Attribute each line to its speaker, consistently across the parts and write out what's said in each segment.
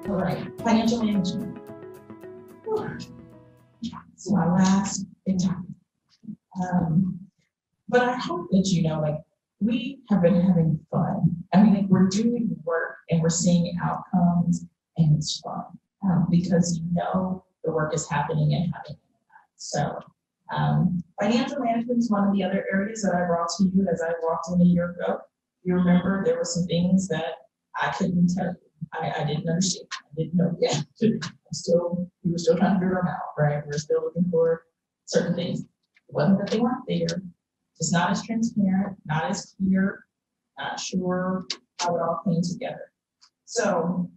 Speaker 1: All right, financial management. It's my last big topic. But I hope that you know, like, we have been having fun. I mean, like, we're doing work and we're seeing outcomes, and it's fun because you know the work is happening and having an impact. So, financial management is one of the other areas that I brought to you as I walked in a year ago. You remember there were some things that I couldn't tell you. I didn't understand. I didn't know yet. We were still trying to figure them out, right? We're still looking for certain things. It wasn't that they weren't there, just not as transparent, not as clear, not sure how it all came together. So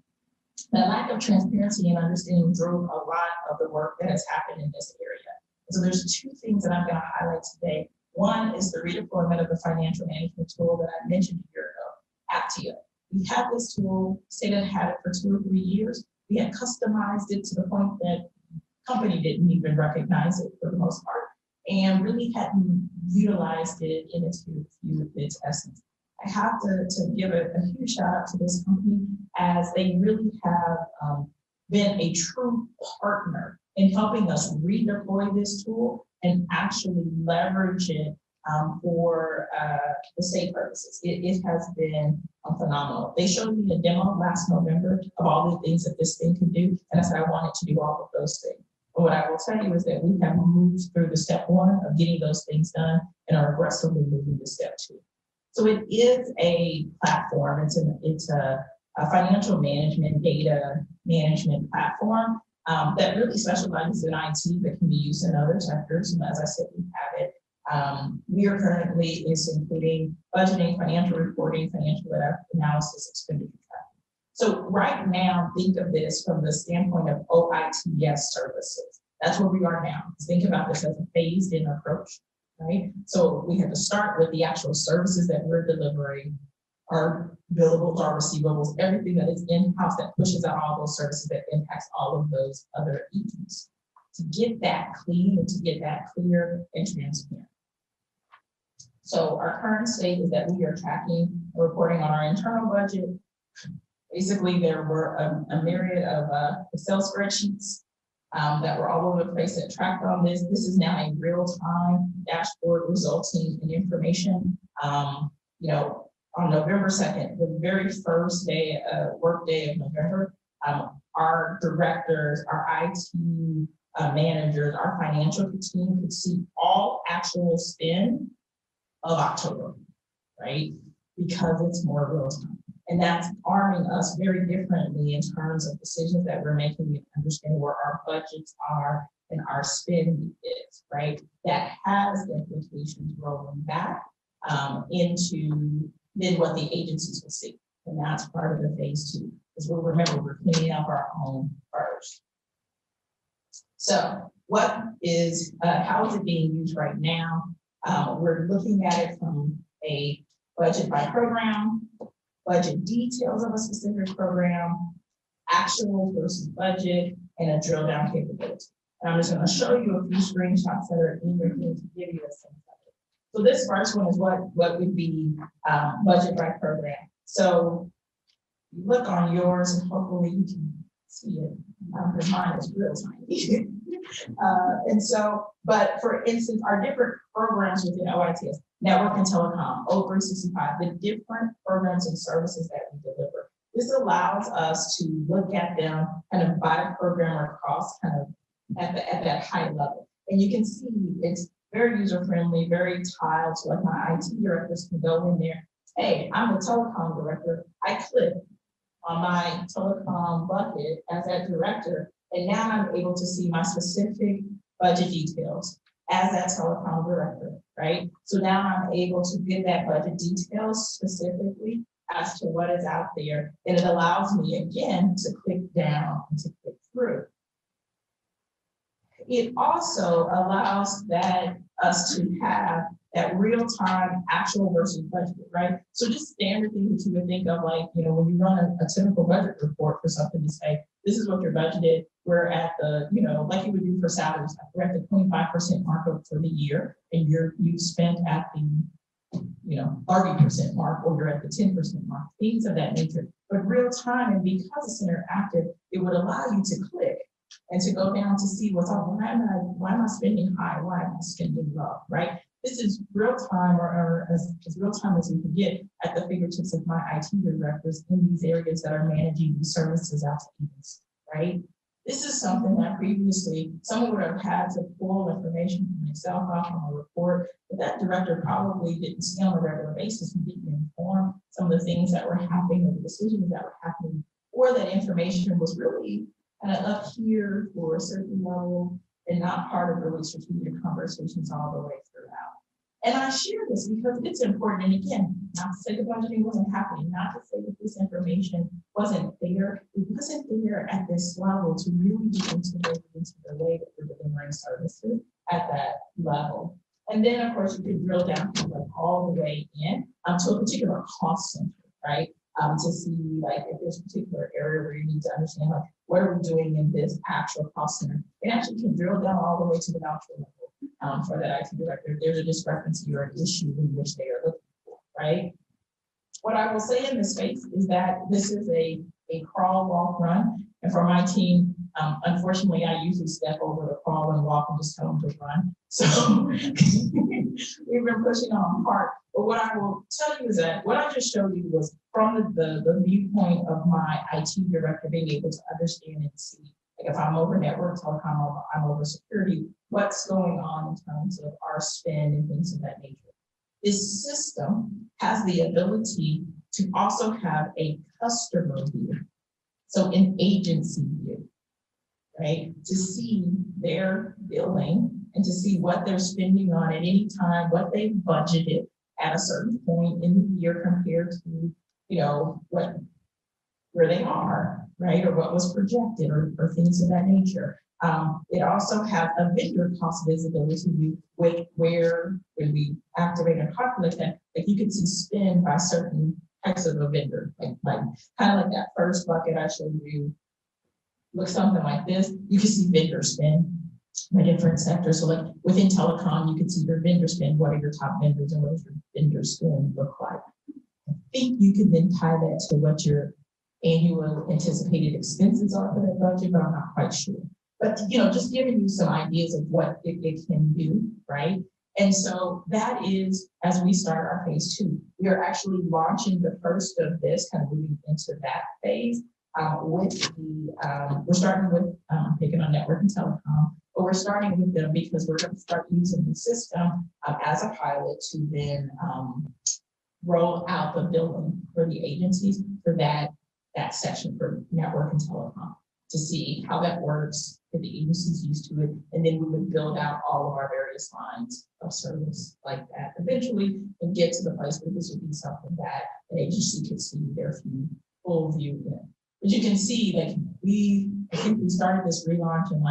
Speaker 1: the lack of transparency and understanding drove a lot of the work that has happened in this area. So there's two things that I'm going to highlight today. One is the redeployment of the financial management tool that I mentioned a year ago, Apptio. We had this tool, Satan had it for 2 or 3 years. We had customized it to the point that the company didn't even recognize it for the most part, and really hadn't utilized it in its essence. I have to give a huge shout out to this company, as they really have been a true partner in helping us redeploy this tool and actually leverage it for the state purposes. It has been phenomenal. They showed me a demo last November of all the things that this thing could do, and I said I wanted to do all of those things. But what I will tell you is that we have moved through the step 1 of getting those things done and are aggressively moving to step 2. So it is a platform. It's a financial management, data management platform that really specializes in IT, but can be used in other sectors. And as I said, we have it. We are currently including budgeting, financial reporting, financial analysis, expenditure tracking. So right now, think of this from the standpoint of OITS services. That's where we are now. Think about this as a phased-in approach, right? So we have to start with the actual services that we're delivering, our billables, our receivables, everything that is in-house that pushes out all those services that impacts all of those other entities. To get that clean and to get that clear and transparent. So our current state is that we are tracking and reporting on our internal budget. Basically, there were a myriad of Excel spreadsheets that were all over the place that tracked on this. This is now a real-time dashboard resulting in information. On November 2nd, the very first day, work day of November, our directors, our IT managers, our financial team could see all actual spend of October, right? Because it's more real time. And that's arming us very differently in terms of decisions that we're making and understanding where our budgets are and our spend is, right? That has implications rolling back into then what the agencies will see. And that's part of the phase 2, is we'll remember we're cleaning up our own first. So how is it being used right now? We're looking at it from a budget by program, budget details of a specific program, actual versus budget, and a drill down capability. And I'm just going to show you a few screenshots that are in your thing to give you a sense of it. So this first one is what would be budget by program. So you look on yours and hopefully you can see it. Because mine is real tiny. But for instance, our different programs within OITS, network and telecom, O365, the different programs and services that we deliver. This allows us to look at them kind of by program or cost, kind of at that high level. And you can see it's very user-friendly, very tiled, so like my IT directors can go in there. Hey, I'm the telecom director. I click on my telecom bucket as that director, and now I'm able to see my specific budget details as that telecom director, right? So now I'm able to get that budget details specifically as to what is out there, and it allows me again to click down and to click through. It also allows us to have that real-time actual versus budget, right? So just standard things that you would think of, like, when you run a typical budget report for something, to say, this is what your budgeted, we're at the, like you would do for salaries, we're at the 25% markup for the year, and you spent at the 30% mark, or you're at the 10% mark, things of that nature. But real time, and because it's interactive, it would allow you to click and to go down to see what's up. Why am I spending high? Why am I spending low, right? This is real time, or as real time as we can get at the fingertips of my IT directors in these areas that are managing these services out to agents, right? This is something that previously someone would have had to pull information from an Excel file from a report, but that director probably didn't see on a regular basis and didn't inform some of the things that were happening or the decisions that were happening, or that information was really kind of up here for a certain level and not part of really strategic conversations all the way throughout. And I share this because it's important. And again, not to say the budgeting wasn't happening, not to say that this information wasn't there. It wasn't there at this level to really be integrated into the way that we're delivering services at that level. And then, of course, you can drill down all the way in to a particular cost center, right? To see if there's a particular area where you need to understand what are we doing in this actual cost center. It actually can drill down all the way to the voucher level. For that IT director, if there's a discrepancy or an issue in which they are looking for, right? What I will say in this space is that this is a crawl, walk, run. And for my team, unfortunately, I usually step over the crawl and walk and just tell them to run. So we've been pushing on hard. But what I will tell you is that what I just showed you was from the viewpoint of my IT director being able to understand and see, if I'm over network, telecom, I'm over security, what's going on in terms of our spend and things of that nature. This system has the ability to also have a customer view, so an agency view, right? To see their billing and to see what they're spending on at any time, what they've budgeted at a certain point in the year compared to, where they are, right? Or what was projected or things of that nature. It also has a vendor cost visibility view with where, when we activate and populate that, you can see spend by certain types of a vendor, kind of like that first bucket I showed you, looks something like this. You can see vendor spend by different sectors. So within telecom, you can see your vendor spend, what are your top vendors and what does your vendor spend look like? I think you can then tie that to what your annual anticipated expenses are for that budget, but I'm not quite sure. But just giving you some ideas of what it can do, right? And so that is, as we start our phase 2, we are actually launching the first of this, kind of moving into that phase we're starting with picking on network and telecom, but we're starting with them because we're going to start using the system as a pilot to then roll out the billing for the agencies for that section for network and telecom, to see how that works, if the agency's used to it, and then we would build out all of our various lines of service like that eventually and get to the place where this would be something that an agency could see their full view in. But you can see I think we started this relaunch in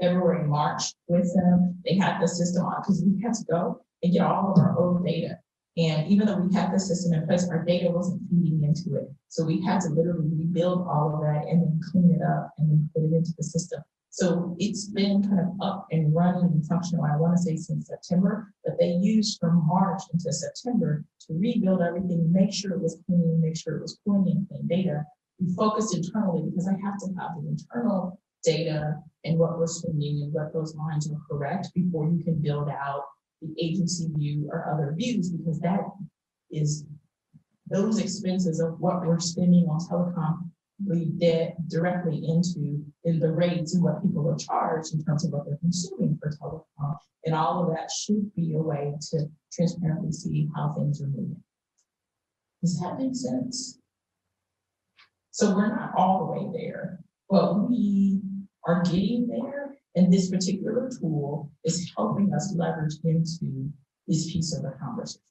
Speaker 1: February, March with them. They had the system on because we had to go and get all of our old data. And even though we had the system in place, our data wasn't feeding into it. So we had to literally rebuild all of that and then clean it up and then put it into the system. So it's been kind of up and running and functional, I want to say since September, but they used from March into September to rebuild everything, make sure it was clean, make sure it was pulling in clean data. We focused internally because I have to have the internal data and what we're spending and what those lines are correct before you can build out the agency view or other views, because that is those expenses of what we're spending on telecom lead directly into the rates and what people are charged in terms of what they're consuming for telecom. And all of that should be a way to transparently see how things are moving. Does that make sense? So we're not all the way there, but we are getting there. And this particular tool is helping us leverage into this piece of the conversation.